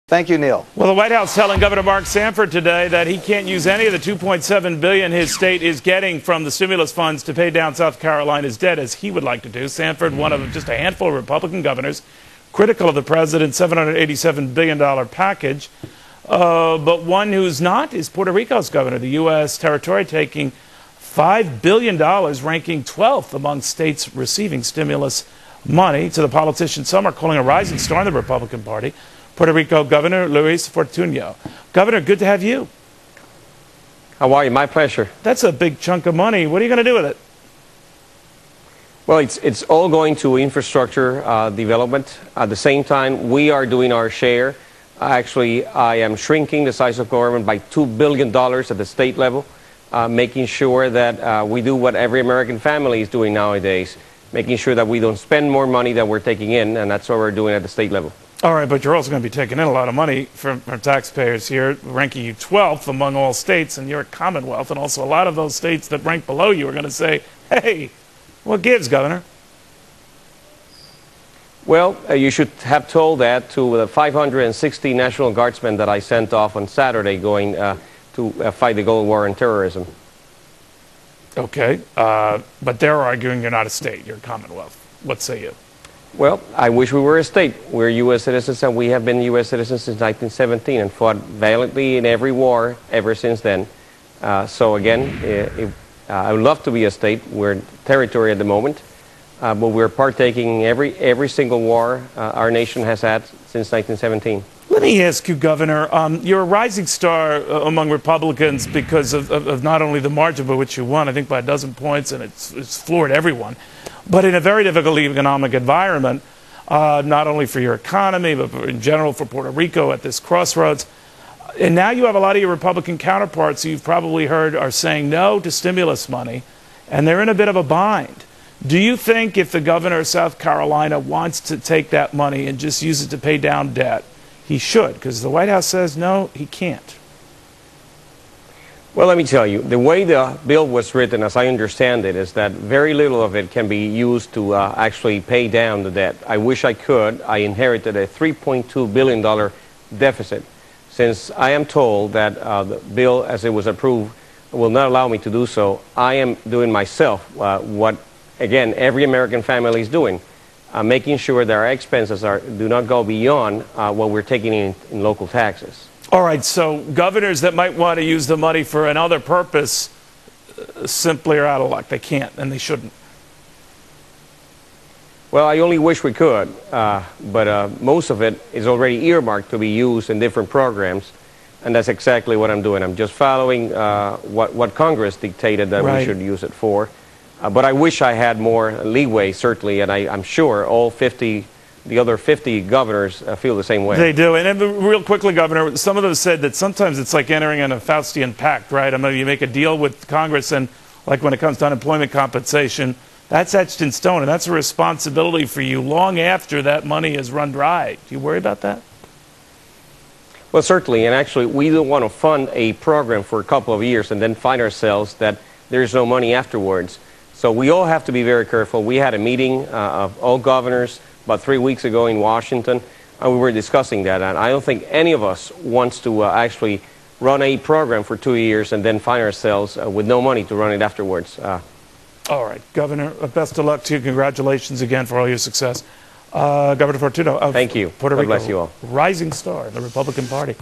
Thank you, Neil. Well, the White House telling Governor Mark Sanford today that he can't use any of the $2.7 billion his state is getting from the stimulus funds to pay down South Carolina's debt as he would like to do. Sanford, one of just a handful of Republican governors, critical of the president's $787 billion package. But one who's not is Puerto Rico's governor, the U.S. territory taking $5 billion, ranking 12th among states receiving stimulus money. To the politicians, some are calling a rising star in the Republican Party, Puerto Rico Governor Luis Fortuno. Governor, good to have you. How are you? My pleasure. That's a big chunk of money. What are you going to do with it? Well, it's all going to infrastructure development. At the same time, we are doing our share. Actually, I am shrinking the size of government by $2 billion at the state level, making sure that we do what every American family is doing nowadays, making sure that we don't spend more money than we're taking in, and that's what we're doing at the state level. All right, but you're also going to be taking in a lot of money from taxpayers here, ranking you 12th among all states, and you're a Commonwealth, and also a lot of those states that rank below you are going to say, hey, what gives, Governor? Well, you should have told that to the 560 National Guardsmen that I sent off on Saturday going to fight the Cold War on terrorism. Okay, but they're arguing you're not a state, you're a Commonwealth. What say you? Well, I wish we were a state. We're U.S. citizens, and we have been U.S. citizens since 1917 and fought valiantly in every war ever since then. So again, I would love to be a state. We're territory at the moment, but we're partaking in every single war our nation has had since 1917. Let me ask you, Governor, you're a rising star among Republicans because of not only the margin by which you won, I think by a dozen points, and it's floored everyone, but in a very difficult economic environment, not only for your economy, but in general for Puerto Rico at this crossroads. And now you have a lot of your Republican counterparts who you've probably heard are saying no to stimulus money, and they're in a bit of a bind. Do you think if the governor of South Carolina wants to take that money and just use it to pay down debt, he should? Because the White House says no, he can't. Well, let me tell you, the way the bill was written, as I understand it, is that very little of it can be used to actually pay down the debt. I wish I could. I inherited a $3.2 billion deficit. Since I am told that the bill, as it was approved, will not allow me to do so, I am doing myself what, again, every American family is doing, making sure that our expenses do not go beyond what we're taking in local taxes. All right, so governors that might want to use the money for another purpose simply are out of luck. They can't, and they shouldn't. Well, I only wish we could, but most of it is already earmarked to be used in different programs, and that's exactly what I'm doing. I'm just following what Congress dictated that we should use it for. But I wish I had more leeway, certainly, and I'm sure all the other 50 governors feel the same way. They do. And real quickly, Governor, some of them said that sometimes it's like entering in a Faustian pact, right? I mean, you make a deal with Congress, and like when it comes to unemployment compensation, that's etched in stone, and that's a responsibility for you long after that money is run dry. Do you worry about that? Well, certainly, and actually, we don't want to fund a program for a couple of years and then find ourselves that there's no money afterwards. So we all have to be very careful. We had a meeting of all governors about 3 weeks ago in Washington, and we were discussing that. And I don't think any of us wants to actually run a program for 2 years and then find ourselves with no money to run it afterwards. All right, Governor, best of luck to you. Congratulations again for all your success. Governor Fortuno of Thank you. Puerto Rico, God bless you all. Rising star in the Republican Party.